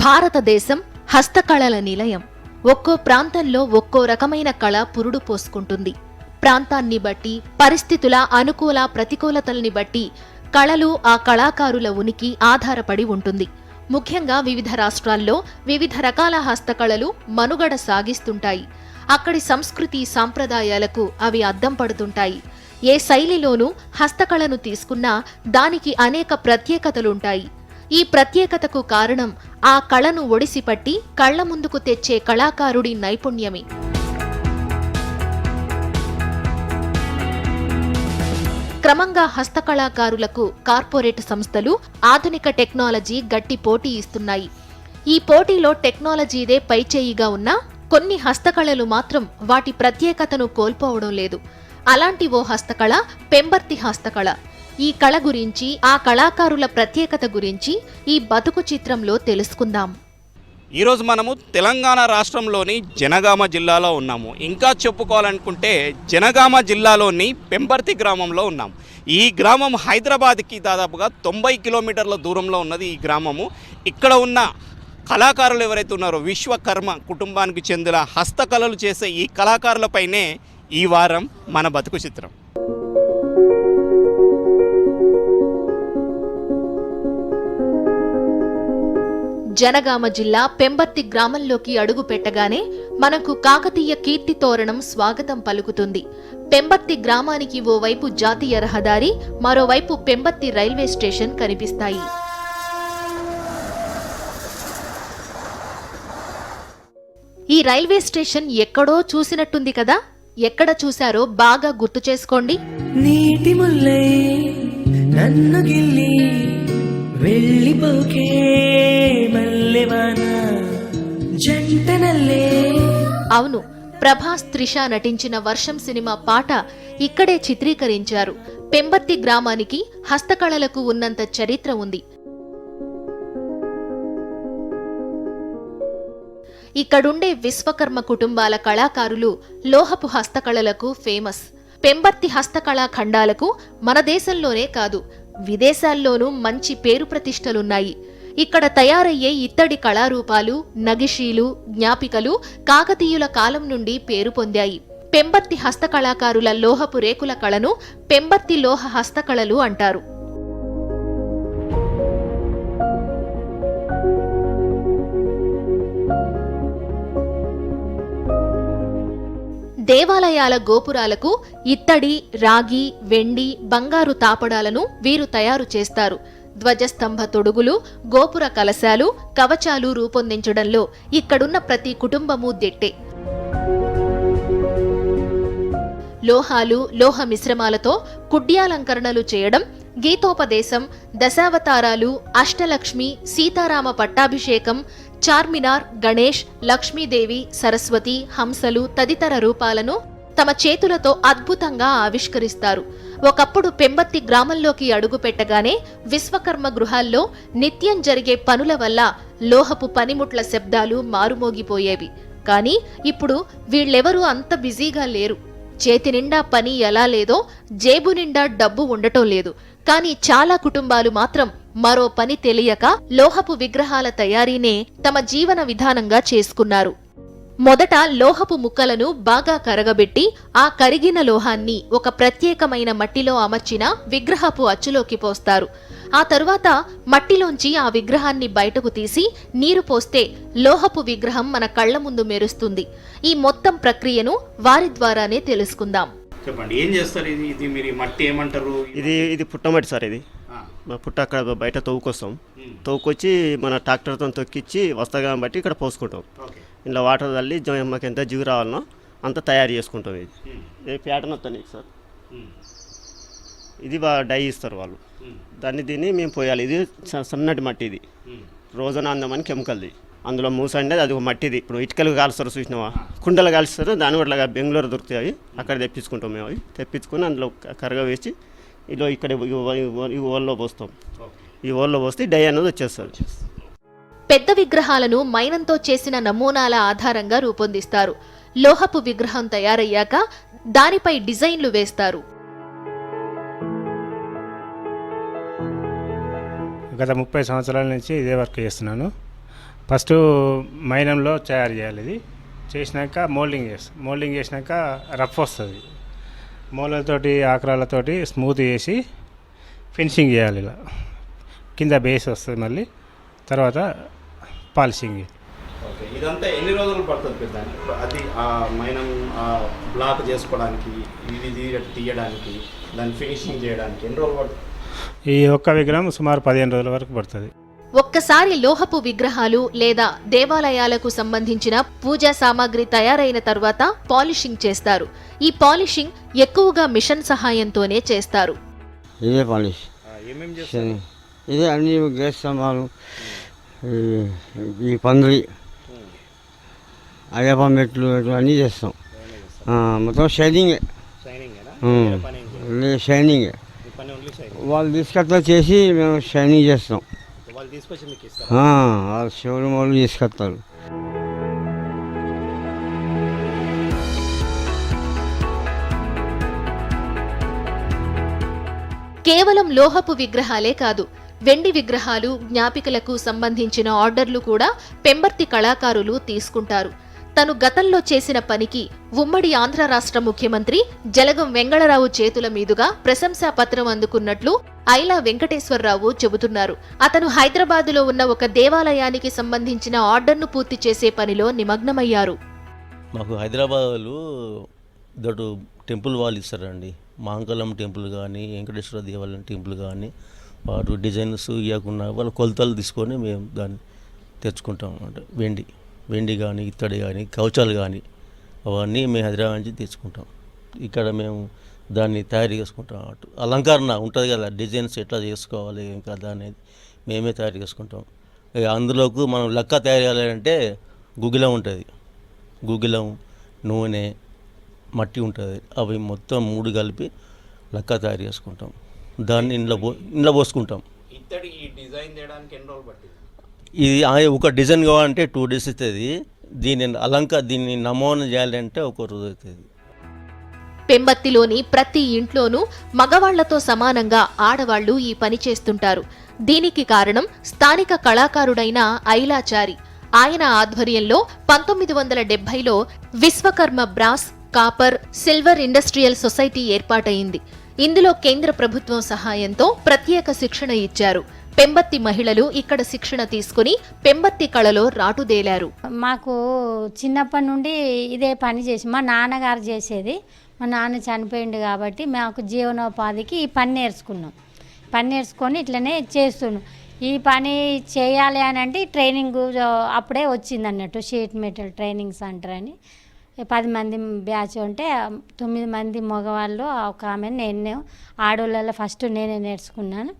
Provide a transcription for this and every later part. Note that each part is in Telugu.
భారతదేశం హస్తకళల నిలయం. ఒక్కో ప్రాంతంలో ఒక్కో రకమైన కళ పురుడు పోసుకుంటుంది. ప్రాంతాన్ని బట్టి, పరిస్థితుల అనుకూల ప్రతికూలతల్ని బట్టి కళలు ఆ కళాకారుల ఉనికి ఆధారపడి ఉంటుంది. ముఖ్యంగా వివిధ రాష్ట్రాల్లో వివిధ రకాల హస్తకళలు మనుగడ సాగిస్తుంటాయి. అక్కడి సంస్కృతి సాంప్రదాయాలకు అవి అద్దం పడుతుంటాయి. ఏ శైలిలోనూ హస్తకళను తీసుకున్నా దానికి అనేక ప్రత్యేకతలుంటాయి. ఈ ప్రత్యేకతకు కారణం ఆ కళను ఒడిసిపట్టి కళ్ల ముందుకు తెచ్చే కళాకారుడి నైపుణ్యమే. క్రమంగా హస్తకళాకారులకు కార్పొరేట్ సంస్థలు ఆధునిక టెక్నాలజీ గట్టి పోటీ ఇస్తున్నాయి. ఈ పోటీలో టెక్నాలజీదే పైచేయిగా ఉన్నా కొన్ని హస్తకళలు మాత్రం వాటి ప్రత్యేకతను కోల్పోవడం లేదు. అలాంటి ఓ హస్తకళ పెంబర్తి హస్తకళ. ఈ కళ గురించి, ఆ కళాకారుల ప్రత్యేకత గురించి ఈ బతుకు చిత్రంలో తెలుసుకుందాం. ఈరోజు మనము తెలంగాణ రాష్ట్రంలోని జనగామ జిల్లాలో ఉన్నాము. ఇంకా చెప్పుకోవాలనుకుంటే జనగామ జిల్లాలోని పెంబర్తి గ్రామంలో ఉన్నాము. ఈ గ్రామం హైదరాబాద్కి దాదాపుగా 90 కిలోమీటర్ల దూరంలో ఉన్నది ఈ గ్రామము. ఇక్కడ ఉన్న కళాకారులు ఎవరైతే ఉన్నారో విశ్వకర్మ కుటుంబానికి చెందిన హస్తకళలు చేసే ఈ కళాకారులపైనే ఈ వారం మన బతుకు చిత్రం. జనగామ జిల్లా పెంబర్తి గ్రామంలోకి అడుగు పెట్టగానే మనకు కాకతీయ కీర్తి తోరణం స్వాగతం పలుకుతుంది. పెంబర్తి గ్రామానికి ఓవైపు జాతీయ రహదారి, మరోవైపు పెంబర్తి రైల్వే స్టేషన్ కనిపిస్తాయి. ఈ రైల్వే స్టేషన్ ఎక్కడో చూసినట్టుంది కదా. ఎక్కడ చూశారో బాగా గుర్తు చేసుకోండి. నీటి ముల్లై నన్ను గిల్లి వెళ్ళిపోకే మల్లెవాన జంటనల్లే. అవును, ప్రభాస్, త్రిష నటించిన వర్షం సినిమా పాట ఇక్కడే చిత్రీకరించారు. పెంబర్తి గ్రామానికి హస్తకళలకు ఉన్నంత చరిత్ర ఉంది. ఇక్కడుండే విశ్వకర్మ కుటుంబాల కళాకారులు లోహపు హస్తకళలకు ఫేమస్. పెంబర్తి హస్తకళా ఖండాలకు మన దేశంలోనే కాదు, విదేశాల్లోనూ మంచి పేరు ప్రతిష్టలున్నాయి. ఇక్కడ తయారయ్యే ఇత్తడి కళారూపాలు, నగిషీలు, జ్ఞాపికలు కాకతీయుల కాలం నుండి పేరు పొందాయి. పెంబర్తి హస్తకళాకారుల లోహపు రేకుల కళను పెంబర్తి లోహ హస్తకళలు అంటారు. దేవాలయాల గోపురాలకు ఇత్తడి, రాగి, వెండి, బంగారు తాపడాలను వీరు తయారు చేస్తారు. ధ్వజస్తంభ తొడుగులు, గోపుర కలశాలు, కవచాలు రూపొందించడంలో ఇక్కడున్న ప్రతి కుటుంబము దిట్టే. లోహాలు, లోహ మిశ్రమాలతో కుడ్యాలంకరణలు చేయడం, గీతోపదేశం, దశావతారాలు, అష్టలక్ష్మి, సీతారామ పట్టాభిషేకం, చార్మినార్, గణేష్, లక్ష్మీదేవి, సరస్వతి, హంసలు తదితర రూపాలను తమ చేతులతో అద్భుతంగా ఆవిష్కరిస్తారు. ఒకప్పుడు పెంబర్తి గ్రామంలోకి అడుగుపెట్టగానే విశ్వకర్మ గృహాల్లో నిత్యం జరిగే పనుల వల్ల లోహపు పనిముట్ల శబ్దాలు మారుమోగిపోయేవి. కానీ ఇప్పుడు వీళ్ళెవరూ అంత బిజీగా లేరు. చేతి నిండా పని ఎలా లేదో జేబు నిండా డబ్బు ఉండటం లేదు. కానీ చాలా కుటుంబాలు మాత్రం మరో పని తెలియక లోహపు విగ్రహాల తయారీనే తమ జీవన విధానంగా చేసుకున్నారు. మొదట లోహపు ముక్కలను బాగా కరగబెట్టి ఆ కరిగిన లోహాన్ని ఒక ప్రత్యేకమైన మట్టిలో అమర్చిన విగ్రహపు అచ్చులోకి పోస్తారు. ఆ తరువాత మట్టిలోంచి ఆ విగ్రహాన్ని బయటకు తీసి నీరు పోస్తే లోహపు విగ్రహం మన కళ్ల ముందు మెరుస్తుంది. ఈ మొత్తం ప్రక్రియను వారి ద్వారానే తెలుసుకుందాం. చెప్పండి, ఏం చేస్తారు? ఇది మీరు మట్టి ఏమంటారు? ఇది పుట్టమట్టి సార్. ఇది మా పుట్ట అక్కడ బయట తవ్వుకొస్తాం. తవ్వుకొచ్చి మన ట్రాక్టర్తో తొక్కిచ్చి వస్తగా బట్టి ఇక్కడ పోసుకుంటాం. ఇలా వాటర్ తల్లి మాకు ఎంత జిగు రావాలనో అంత తయారు చేసుకుంటాం. ఇది ప్యాటర్న్ వస్తాను సార్. ఇది డై ఇస్తారు వాళ్ళు. దీన్ని మేము పోయాలి. ఇది సన్నటి మట్టి. ఇది రోజన అందమని కెమికల్ది. అందులో మూసండి, అది ఒక మట్టిది. ఇప్పుడు ఇటుకలు కాలుస్తారు చూసినావా, కుండలు కాలుస్తారు. దాని కూడా బెంగళూరు దొరుకుతాయి. అవి అక్కడ తెప్పించుకుంటాం మేము. అవి తెప్పించుకొని అందులో కరగ వేసి ఇలా ఇక్కడ ఈ ఓల్లో పోస్తాం. ఈ ఓల్లో పోస్తే డై అనేది వచ్చేస్తుంది. పెద్ద విగ్రహాలను మైనంతో చేసిన నమూనాల ఆధారంగా రూపొందిస్తారు. లోహపు విగ్రహం తయారయ్యాక దానిపై డిజైన్లు వేస్తారు. గత 30 సంవత్సరాల నుంచి ఇదే వర్క్ చేస్తున్నాను. ఫస్ట్ మైనంలో తయారు చేయాలి. ఇది చేసినాక మోల్డింగ్ చేసినాక రఫ్ వస్తుంది. మూలతోటి ఆకరాలతోటి స్మూత్ చేసి ఫినిషింగ్ చేయాలి. ఇలా కింద బేస్ వస్తుంది, మళ్ళీ తర్వాత పాలిషింగ్. ఓకే, ఇదంతా ఎన్ని రోజులు పడుతుంది పెద్ద? అది ఆ మైనం బ్లాక్ చేసుకోవడానికి, ఇది తీయడానికి, దాన్ని ఫినిషింగ్ చేయడానికి ఎన్ని రోజులు పడుతుంది? ఈ ఒక్క విగ్రహం సుమారు 15 రోజుల వరకు పడుతుంది. ఒక్కసారి లోహపు విగ్రహాలు లేదా దేవాలయాలకు సంబంధించిన పూజా సామాగ్రి తయారైన తర్వాత పాలిషింగ్ చేస్తారు. ఈ పాలిషింగ్ ఎక్కువగా మిషన్ సహాయంతోనే చేస్తారు. ఇదే పాలిష్, ఏమేమి చేస్తారు? ఇదే అన్ని గ్యాస్ సామాన్లు, ఈ పందిరి, అయ్యప్ప మెట్లు అన్నీ చేస్తాం. మొత్తం షైనింగే, షైనింగే. వాళ్ళు తీసుకొస్తా చేసి మేము షైనింగ్ చేస్తాం. వాళ్ళు షోరూమ్ వాళ్ళు తీసుకొస్తారు. కేవలం లోహపు విగ్రహాలే కాదు, వెండి విగ్రహాలు, జ్ఞాపికలకు సంబంధించిన ఆర్డర్లు కూడా పెంబర్తి కళాకారులు తీసుకుంటారు. తను గతంలో చేసిన పనికి ఉమ్మడి ఆంధ్ర రాష్ట్ర ముఖ్యమంత్రి జలగం వెంగళరావు చేతుల మీదుగా ప్రశంసా పత్రం అందుకున్నట్లు ఐలా వెంకటేశ్వరరావు చెబుతున్నారు. అతను హైదరాబాదులో ఉన్న ఒక దేవాలయానికి సంబంధించిన ఆర్డర్ను పూర్తి చేసే పనిలో నిమగ్నమయ్యారు. మాకు హైదరాబాద్లో దొడ్డు టెంపుల్ వాళ్ళు ఇస్తారండి. మాంకలం టెంపుల్ కానీ, వెంకటేశ్వర దేవాలయం టెంపుల్ కానీ, వారు డిజైన్స్ ఇవ్వకుండా వాళ్ళ కొలతలు తీసుకొని మేము దాన్ని తెచ్చుకుంటాం అన్నమాట. వెండి కానీ, ఇత్తడి కానీ, కవచాలు కానీ అవన్నీ మేము హైదరాబాద్ నుంచి తెచ్చుకుంటాం. ఇక్కడ మేము దాన్ని తయారు చేసుకుంటాం అన్నట్టు. అలంకరణ ఉంటుంది కదా, డిజైన్స్ ఎట్లా చేసుకోవాలి ఏం కదా అనేది మేమే తయారు చేసుకుంటాం. అందులోకి మనం లెక్క తయారు చేయాలంటే గుగ్గిలం ఉంటుంది, గుగ్గిలం, నూనె, మట్టి ఉంటుంది. అవి మొత్తం 3 కలిపి లెక్క తయారు చేసుకుంటాం. దాన్ని ఇంట్లో పోసుకుంటాం. ఇత్తడి ఈ డిజైన్ చేయడానికి ఎన్ని రోజులు పట్టింది? ఇది ఒక డిజైన్ కావాలంటే 2 days అవుతుంది. దీన్ని నమూనా చేయాలంటే 1 రోజు అవుతుంది. పెంబర్తిలోని ప్రతి ఇంట్లోనూ మగవాళ్లతో సమానంగా ఆడవాళ్లు ఈ పని చేస్తుంటారు. దీనికి కారణం స్థానిక కళాకారుడైన ఐలాచారి. ఆయన ఆధ్వర్యంలో 1970లో Vishwakarma brass, copper, silver industrial society ఏర్పాటైంది. ఇందులో కేంద్ర ప్రభుత్వం సహాయంతో ప్రత్యేక శిక్షణ ఇచ్చారు. పెంబర్తి మహిళలు ఇక్కడ శిక్షణ తీసుకుని పెంబర్తి కళలో రాటుదేలారు. మాకు చిన్నప్పటి నుండి ఇదే పని చేసి మా నాన్నగారు చేసేది. మా నాన్న చనిపోయింది కాబట్టి మాకు జీవనోపాధికి ఈ పని నేర్చుకున్నాం. పని నేర్చుకొని ఇట్లనే చేస్తున్నాం. ఈ పని చేయాలి అని అంటే ట్రైనింగ్ అప్పుడే వచ్చింది అన్నట్టు. షీట్ మెటల్ ట్రైనింగ్ సెంటర్ అని 10 మంది బ్యాచ్ ఉంటే 9 మంది మగవాళ్ళు, ఒక ఆమె నేను, ఆడవాళ్ళలో ఫస్ట్ నేనే నేర్చుకున్నాను.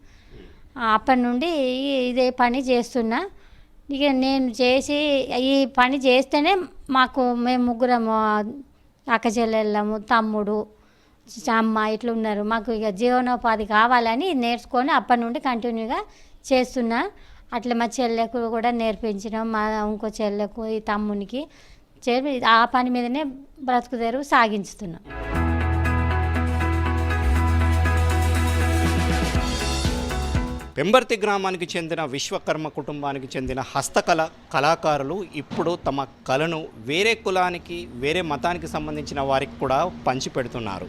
అప్పటి నుండి ఇదే పని చేస్తున్నా. ఇక నేను చేసి ఈ పని చేస్తేనే మేము 3 అక్క చెల్లెళ్ళము, తమ్ముడు, అమ్మ ఇట్లా ఉన్నారు. మాకు ఇక జీవనోపాధి కావాలని నేర్చుకొని అప్పటి నుండి కంటిన్యూగా చేస్తున్నా. అట్లా మా చెల్లెకు కూడా నేర్పించినాం, మా ఇంకో చెల్లెకు, ఈ తమ్మునికి ఆ పని మీదనే బ్రతుకు తెరువు సాగించుతున్నాం. పెంబర్తి గ్రామానికి చెందిన విశ్వకర్మ కుటుంబానికి చెందిన హస్తకళ కళాకారులు ఇప్పుడు తమ కళను వేరే కులానికి, వేరే మతానికి సంబంధించిన వారికి కూడా పంచిపెడుతున్నారు.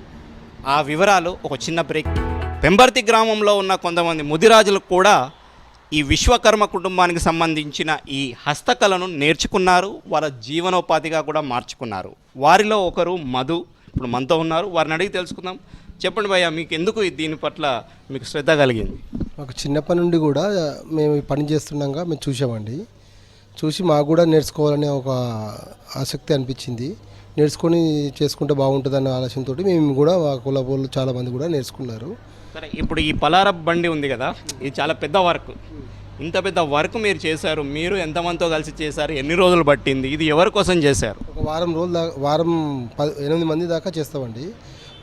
ఆ వివరాలు ఒక చిన్న బ్రేక్. పెంబర్తి గ్రామంలో ఉన్న కొంతమంది ముదిరాజులు కూడా ఈ విశ్వకర్మ కుటుంబానికి సంబంధించిన ఈ హస్తకళను నేర్చుకున్నారు, వాళ్ళ జీవనోపాధిగా కూడా మార్చుకున్నారు. వారిలో ఒకరు మధు ఇప్పుడు మనతో ఉన్నారు. వారిని అడిగి తెలుసుకుందాం. చెప్పండి భయ్య, మీకు ఎందుకు దీని పట్ల మీకు శ్రద్ధ కలిగింది? మాకు చిన్నప్పటి నుండి కూడా మేము ఈ పని చేస్తున్నాగా మేము చూసామండి. చూసి మాకు కూడా నేర్చుకోవాలనే ఒక ఆసక్తి అనిపించింది. నేర్చుకొని చేసుకుంటే బాగుంటుందన్న ఆలోచనతో మేము కూడా మా కులపోళ్ళు చాలామంది కూడా నేర్చుకున్నారు. సరే, ఇప్పుడు ఈ పలారప్ బండి ఉంది కదా, ఇది చాలా పెద్ద వర్క్. ఇంత పెద్ద వర్క్ మీరు చేశారు. మీరు ఎంతమందితో కలిసి చేశారు? ఎన్ని రోజులు పట్టింది? ఇది ఎవరి కోసం చేశారు? ఒక వారం రోజులు 8 మంది దాకా చేస్తామండి.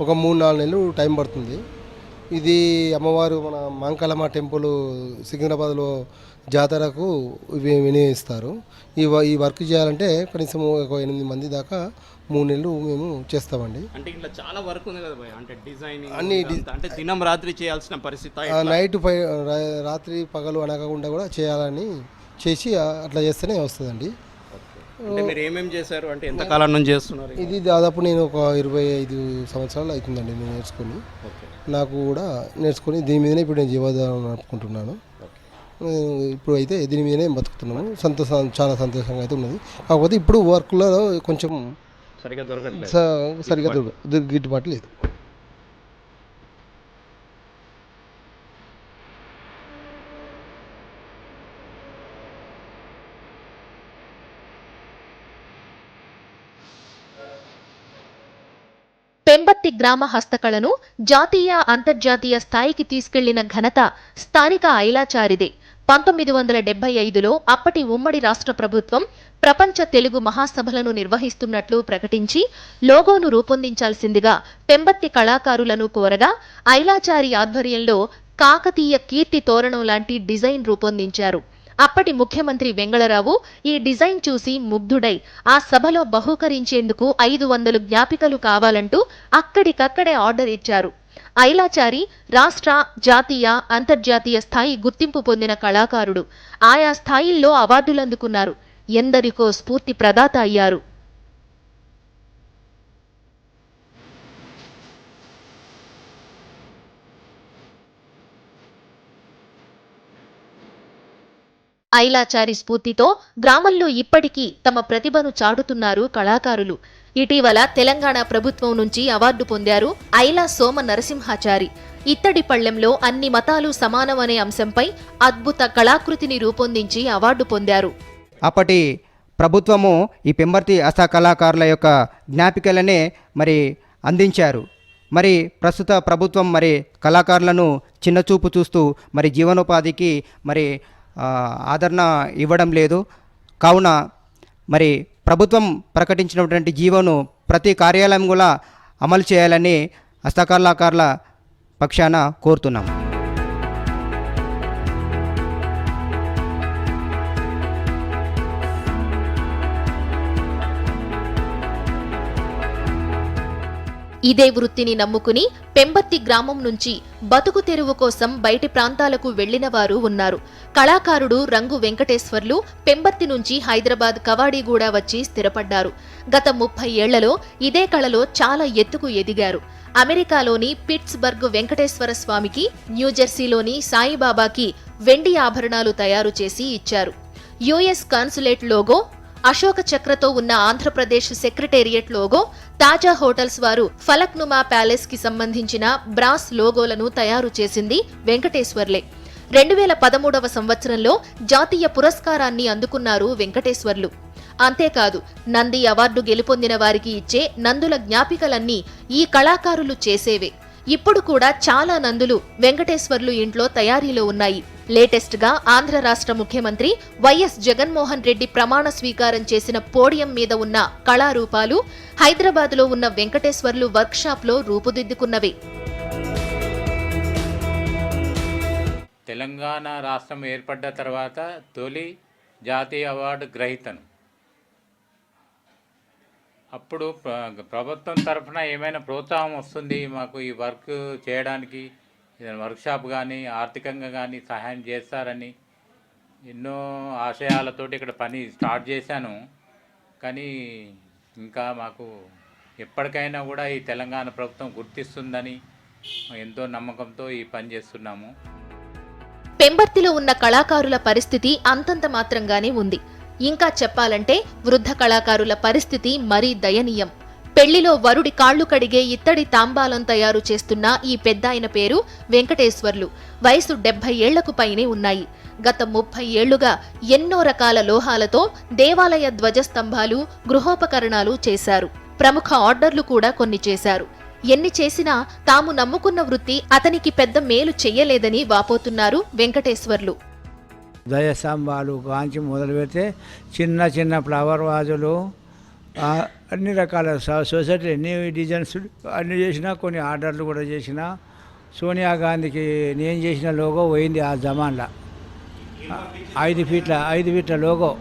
ఒక 3-4 నెలలు టైం పడుతుంది. ఇది అమ్మవారు మన మాంకాలమ్మ టెంపుల్ సికింద్రాబాద్లో జాతరకు వినియోగిస్తారు. ఈ వర్క్ చేయాలంటే కనీసం ఒక 8 మంది దాకా 3 నెలలు మేము చేస్తామండి. అంటే ఇట్లా చాలా వర్క్ ఉంది కదా భయ్య, అంటే డిజైనింగ్ అన్ని అంటే దినం రాత్రి చేయాల్సిన పరిస్థితి, నైట్ రాత్రి పగలు అనకుండా కూడా చేయాలని చేసి అట్లా చేస్తేనే వస్తుందండి. అంటే మీరు ఏమేమి చేశారు అంటే ఎంతకాలం నుంచి చేస్తున్నారు? ఇది దాదాపు నేను ఒక 25 సంవత్సరాలు అవుతుందండి నేను నేర్చుకొని. నాకు కూడా నేర్చుకొని దీని మీదనే ఇప్పుడు నేను జీవనాధారం నడుపుకుంటున్నాను. ఇప్పుడు అయితే దీని మీదనే బతుకుతున్నాము. చాలా సంతోషంగా అయితే ఉన్నది. కాకపోతే ఇప్పుడు వర్క్లో కొంచెం సరిగా దొరకట్లేదు, గిట్టుబాటు లేదు. పెంబర్తి గ్రామ హస్తకళను జాతీయ అంతర్జాతీయ స్థాయికి తీసుకెళ్లిన ఘనత స్థానిక ఐలాచారిదే. 1975లో అప్పటి ఉమ్మడి రాష్ట్ర ప్రభుత్వం ప్రపంచ తెలుగు మహాసభలను నిర్వహిస్తున్నట్లు ప్రకటించి లోగోను రూపొందించాల్సిందిగా పెంబర్తి కళాకారులను కోరగా ఐలాచారి ఆధ్వర్యంలో కాకతీయ కీర్తి తోరణం లాంటి డిజైన్ రూపొందించారు. అప్పటి ముఖ్యమంత్రి వెంగళరావు ఈ డిజైన్ చూసి ముగ్ధుడై ఆ సభలో బహూకరించేందుకు 500 జ్ఞాపికలు కావాలంటూ అక్కడికక్కడే ఆర్డర్ ఇచ్చారు. ఐలాచారి రాష్ట్ర, జాతీయ, అంతర్జాతీయ స్థాయి గుర్తింపు పొందిన కళాకారుడు. ఆయా స్థాయిల్లో అవార్డులందుకున్నారు. ఎందరికో స్ఫూర్తి ప్రదాత అయ్యారు. ఐలాచారి స్ఫూర్తితో గ్రామంలో ఇప్పటికీ తమ ప్రతిభను చాటుతున్నారు కళాకారులు. ఇటీవల తెలంగాణ ప్రభుత్వం నుంచి అవార్డు పొందారు ఐలా సోమ నరసింహాచారి. ఇత్తడి పళ్లెంలో అన్ని మతాలు సమానం అనే అంశంపై అద్భుత కళాకృతిని రూపొందించి అవార్డు పొందారు. అప్పటి ప్రభుత్వము ఈ పెంబర్తి హస్త కళాకారుల యొక్క జ్ఞాపికలనే మరి అందించారు. మరి ప్రస్తుత ప్రభుత్వం మరి కళాకారులను చిన్నచూపు చూస్తూ మరి జీవనోపాధికి మరి ఆదరణ ఇవ్వడం లేదు. కావున మరి ప్రభుత్వం ప్రకటించినటువంటి జీవోను ప్రతి కార్యాలయం కూడా అమలు చేయాలని హస్తకళాకారుల పక్షాన కోరుతున్నాం. ఇదే వృత్తిని నమ్ముకుని పెంబర్తి గ్రామం నుంచి బతుకు తెరువు కోసం బయటి ప్రాంతాలకు వెళ్లిన వారు ఉన్నారు. కళాకారుడు రంగు వెంకటేశ్వర్లు పెంబర్తి నుంచి హైదరాబాద్ కవాడిగూడ వచ్చి స్థిరపడ్డారు. గత 30 ఏళ్లలో ఇదే కళలో చాలా ఎత్తుకు ఎదిగారు. అమెరికాలోని పిట్స్బర్గ్ వెంకటేశ్వర స్వామికి, న్యూజెర్సీలోని సాయిబాబాకి వెండి ఆభరణాలు తయారు చేసి ఇచ్చారు. యుఎస్ కాన్సులేట్ లోగో, అశోక చక్రతో ఉన్న ఆంధ్రప్రదేశ్ సెక్రటేరియట్ లోగో, తాజా హోటల్స్ వారు ఫలక్నుమా ప్యాలెస్ కి సంబంధించిన బ్రాస్ లోగోలను తయారు చేసింది వెంకటేశ్వర్లే. 2013వ సంవత్సరంలో జాతీయ పురస్కారాన్ని అందుకున్నారు వెంకటేశ్వర్లు. అంతేకాదు, నంది అవార్డు గెలుపొందిన వారికి ఇచ్చే నందుల జ్ఞాపికలన్నీ ఈ కళాకారులు చేసేవే. ఇప్పుడు కూడా చాలా నందులు వెంకటేశ్వర్లు ఇంట్లో తయారీలో ఉన్నాయి. లేటెస్ట్ గా ఆంధ్ర రాష్ట్ర ముఖ్యమంత్రి వైఎస్ జగన్మోహన్ రెడ్డి ప్రమాణ స్వీకారం చేసిన పోడియం మీద ఉన్న కళారూపాలు హైదరాబాద్లో ఉన్న వెంకటేశ్వర్లు వర్క్షాప్ లో రూపుదిద్దుకున్నవే. తెలంగాణ రాష్ట్రం ఏర్పడ్డ తర్వాత తొలి జాతీయ అవార్డు గ్రహీతను. అప్పుడు ప్రభుత్వం తరఫున ఏమైనా ప్రోత్సాహం వస్తుంది మాకు ఈ వర్క్ చేయడానికి, వర్క్షాప్ కానీ ఆర్థికంగా కానీ సహాయం చేస్తారని ఎన్నో ఆశయాలతోటి ఇక్కడ పని స్టార్ట్ చేశాను. కానీ ఇంకా మాకు ఎప్పటికైనా కూడా ఈ తెలంగాణ ప్రభుత్వం గుర్తిస్తుందని ఎంతో నమ్మకంతో ఈ పని చేస్తున్నాము. పెంబర్తిలో ఉన్న కళాకారుల పరిస్థితి అంతంత మాత్రంగానే ఉంది. ఇంకా చెప్పాలంటే వృద్ధ కళాకారుల పరిస్థితి మరీ దయనీయం. పెళ్లిలో వరుడి కాళ్లు కడిగే ఇత్తడి తాంబాలం తయారు చేస్తున్న ఈ పెద్దాయన పేరు వెంకటేశ్వర్లు. వయసు 70 ఏళ్లకు పైనే ఉన్నాయి. గత 30 ఏళ్లుగా ఎన్నో రకాల లోహాలతో దేవాలయ ధ్వజస్తంభాలు, గృహోపకరణాలు చేశారు. ప్రముఖ ఆర్డర్లు కూడా కొన్ని చేశారు. ఎన్ని చేసినా తాము నమ్ముకున్న వృత్తి అతనికి పెద్ద మేలు చెయ్యలేదని వాపోతున్నారు వెంకటేశ్వర్లు. ధ్వజస్తంభాలు కాంచి మొదలు పెడితే చిన్న చిన్న ఫ్లవర్ వాజులు, అన్ని రకాల సొసైటీ ఎన్ని డిజైన్స్ అన్ని చేసినా, కొన్ని ఆర్డర్లు కూడా చేసిన. సోనియా గాంధీకి నేను చేసిన లోగో పోయింది ఆ జమాన్లో. 5 ఫీట్ల లోగో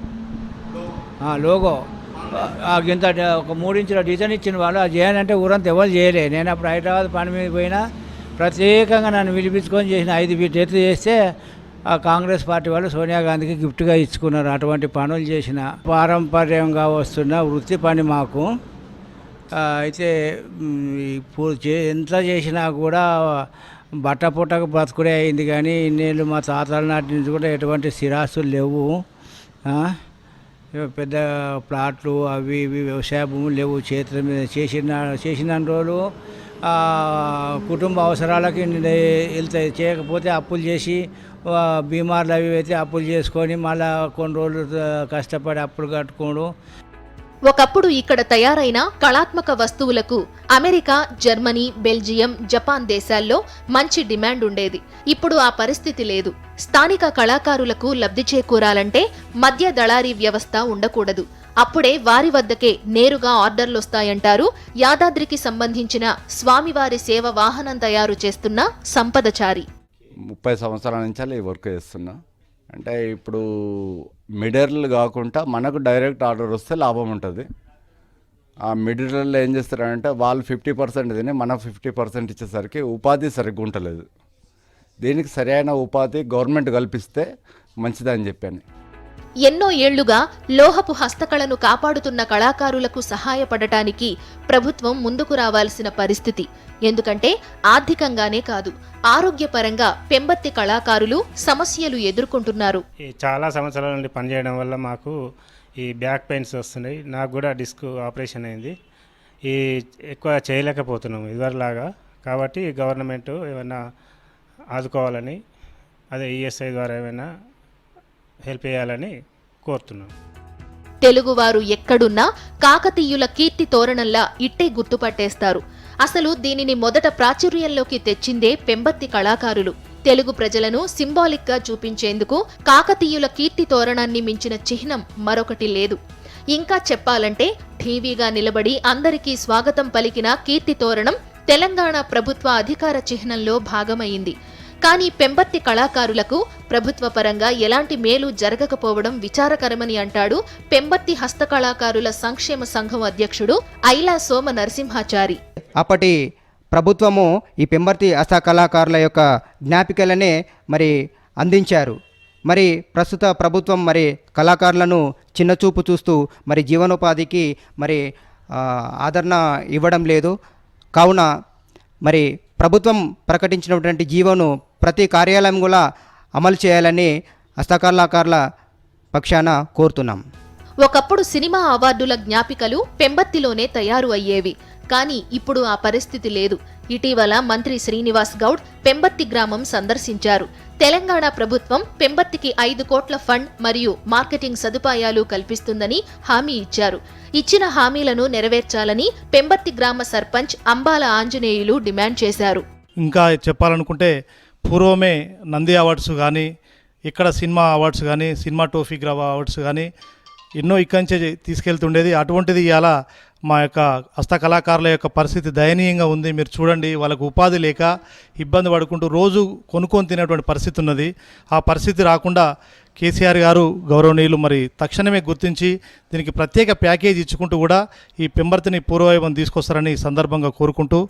ఇంత ఒక 3 ఇంచుల డిజైన్ ఇచ్చిన వాళ్ళు అది చేయాలంటే ఊరంతా ఎవరు చేయలే. నేను అప్పుడు హైదరాబాద్ పని మీద పోయినా ప్రత్యేకంగా నన్ను పిలిపించుకొని చేసిన 5 ఫీట్ ఎత్తు చేస్తే ఆ కాంగ్రెస్ పార్టీ వాళ్ళు సోనియా గాంధీకి గిఫ్ట్గా ఇచ్చుకున్నారు. అటువంటి పనులు చేసిన పారంపర్యంగా వస్తున్న వృత్తి పని మాకు. అయితే ఎంత చేసినా కూడా బట్ట పుట్టకు బ్రతుకుడే అయింది, కానీ ఇన్నేళ్ళు మా తాతల నాటి నుంచి కూడా ఎటువంటి స్థిరాస్తులు లేవు. పెద్ద ప్లాట్లు అవి ఇవి వ్యవసాయ భూములు లేవు. చేతుల మీద చేసిన రోజులు కుటుంబ అవసరాలకి వెళ్తాయి. చేయకపోతే అప్పులు చేసి బీమార్లు అవి అయితే అప్పులు చేసుకొని మళ్ళీ కొన్ని రోజులు కష్టపడి అప్పులు కట్టుకోవడం. ఒకప్పుడు ఇక్కడ తయారైన కళాత్మక వస్తువులకు అమెరికా, జర్మనీ, బెల్జియం, జపాన్ దేశాల్లో మంచి డిమాండ్ ఉండేది. ఇప్పుడు ఆ పరిస్థితి లేదు. స్థానిక కళాకారులకు లబ్ధి చేకూరాలంటే మధ్య దళారీ వ్యవస్థ ఉండకూడదు. అప్పుడే వారి వద్దకే నేరుగా ఆర్డర్లొస్తాయంటారు యాదాద్రికి సంబంధించిన స్వామివారి సేవ వాహనం తయారు చేస్తున్న సంపదచారి. 30 సంవత్సరాల నుంచి ఈ వర్క్ చేస్తున్నా. అంటే ఇప్పుడు మిడర్లు కాకుండా మనకు డైరెక్ట్ ఆర్డర్ వస్తే లాభం ఉంటుంది. ఆ మిడర్లు ఏం చేస్తారంటే వాళ్ళు 50% తిని మన 50% ఇచ్చేసరికి ఉపాధి సరిగ్గా ఉండలేదు. దీనికి సరైన ఉపాధి గవర్నమెంట్ కల్పిస్తే మంచిదని చెప్పాను. ఎన్నో ఏళ్లుగా లోహపు హస్తకళను కాపాడుతున్న కళాకారులకు సహాయపడటానికి ప్రభుత్వం ముందుకు రావాల్సిన పరిస్థితి. ఎందుకంటే ఆర్థికంగానే కాదు, ఆరోగ్యపరంగా పెంబర్తి కళాకారులు సమస్యలు ఎదుర్కొంటున్నారు. చాలా సంవత్సరాల నుండి పనిచేయడం వల్ల మాకు ఈ బ్యాక్ పెయిన్స్ వస్తున్నాయి. నాకు కూడా డిస్క్ ఆపరేషన్ అయింది. ఎక్కువ చేయలేకపోతున్నాము ఇదివరలాగా. కాబట్టి గవర్నమెంట్ ఏమైనా ఆదుకోవాలని, అదే ఈఎస్ఐ ద్వారా ఏమైనా హెల్ప్ చేయాలని కోరుతున్నాం. తెలుగువారు ఎక్కడున్నా కాకతీయుల కీర్తి తోరణంలా ఇట్టే గుర్తుపట్టేస్తారు. అసలు దీనిని మొదట ప్రాచుర్యంలోకి తెచ్చిందే పెంబర్తి కళాకారులు. తెలుగు ప్రజలను సింబాలిక్ గా చూపించేందుకు కాకతీయుల కీర్తి తోరణాన్ని మించిన చిహ్నం మరొకటి లేదు. ఇంకా చెప్పాలంటే ఠీవీగా నిలబడి అందరికీ స్వాగతం పలికిన కీర్తి తోరణం తెలంగాణ ప్రభుత్వ అధికార చిహ్నంలో భాగమైంది. కానీ పెంబర్తి కళాకారులకు ప్రభుత్వ పరంగా ఎలాంటి మేలు జరగకపోవడం విచారకరమని అంటాడు పెంబర్తి హస్తకళాకారుల సంక్షేమ సంఘం అధ్యక్షుడు ఐలా సోమ నరసింహాచారి. అప్పటి ప్రభుత్వము ఈ పెంబర్తి హస్తకళాకారుల యొక్క జ్ఞాపికలనే మరి అందించారు. మరి ప్రస్తుత ప్రభుత్వం మరి కళాకారులను చిన్నచూపు చూస్తూ మరి జీవనోపాధికి మరి ఆదరణ ఇవ్వడం లేదు. కావున మరి ప్రభుత్వం ప్రకటించినటువంటి జీవోను ప్రతి కార్యాలయం కూడా అమలు చేయాలని హస్తకళాకారుల పక్షాన కోరుతున్నాం. ఒకప్పుడు సినిమా అవార్డుల జ్ఞాపికలు పెంబర్తిలోనే తయారు అయ్యేవి. కానీ ఇప్పుడు ఆ పరిస్థితి లేదు. ఇటీవల మంత్రి శ్రీనివాస్ గౌడ్ పెంబర్తి గ్రామం సందర్శించారు. తెలంగాణ ప్రభుత్వం పెంబర్తికి 5 కోట్ల ఫండ్ మరియు మార్కెటింగ్ సదుపాయాలు కల్పిస్తుందని హామీ ఇచ్చారు. ఇచ్చిన హామీలను నెరవేర్చాలని పెంబర్తి గ్రామ సర్పంచ్ అంబాల ఆంజనేయులు డిమాండ్ చేశారు. ఇంకా చెప్పాలనుకుంటే పూర్వమే నంది అవార్డ్స్ కానీ, ఇక్కడ సినిమా అవార్డ్స్ కానీ, సినిమా టోఫీగ్రాఫ్ అవార్డ్స్ కానీ ఎన్నో ఇక్కడి నుంచే తీసుకెళ్తుండేది. అటువంటిది ఇవాళ మా యొక్క హస్తకళాకారుల యొక్క పరిస్థితి దయనీయంగా ఉంది. మీరు చూడండి, వాళ్ళకు ఉపాధి లేక ఇబ్బంది పడుకుంటూ రోజు కొనుక్కొని తినేటువంటి పరిస్థితి ఉన్నది. ఆ పరిస్థితి రాకుండా కేసీఆర్ గారు గౌరవనీయులు మరి తక్షణమే గుర్తించి దీనికి ప్రత్యేక ప్యాకేజ్ ఇచ్చుకుంటూ కూడా ఈ పెంబర్తిని పూర్వవైభవం తీసుకొస్తారని ఈ సందర్భంగా కోరుకుంటూ,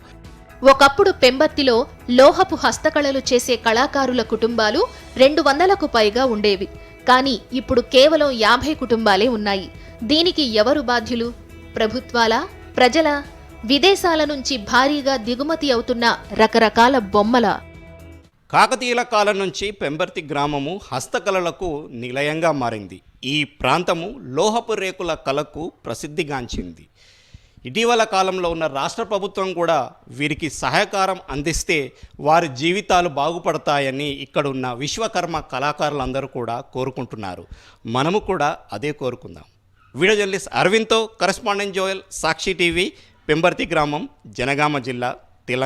ఒకప్పుడు పెంబర్తిలో లోహపు హస్తకళలు చేసే కళాకారుల కుటుంబాలు 200కు పైగా ఉండేవి. కానీ ఇప్పుడు కేవలం 50 కుటుంబాలే ఉన్నాయి. దీనికి ఎవరు బాధ్యులు? ప్రభుత్వాల, ప్రజల? విదేశాల నుంచి భారీగా దిగుమతి అవుతున్న రకరకాల బొమ్మల? కాకతీయుల కాలం నుంచి పెంబర్తి గ్రామము హస్తకళలకు నిలయంగా మారింది. ఈ ప్రాంతము లోహపు రేకుల కళకు ప్రసిద్ధిగాంచింది. ఇటీవల కాలంలో ఉన్న రాష్ట్ర ప్రభుత్వం కూడా వీరికి సహకారం అందిస్తే వారి జీవితాలు బాగుపడతాయని ఇక్కడున్న విశ్వకర్మ కళాకారులందరూ కూడా కోరుకుంటున్నారు. మనము కూడా అదే కోరుకుందాం. వీడియో జర్నలిస్ట్ అరవింద్తో కరెస్పాండెంట్ జోయల్, సాక్షి టీవీ, పెంబర్తి గ్రామం, జనగామ జిల్లా.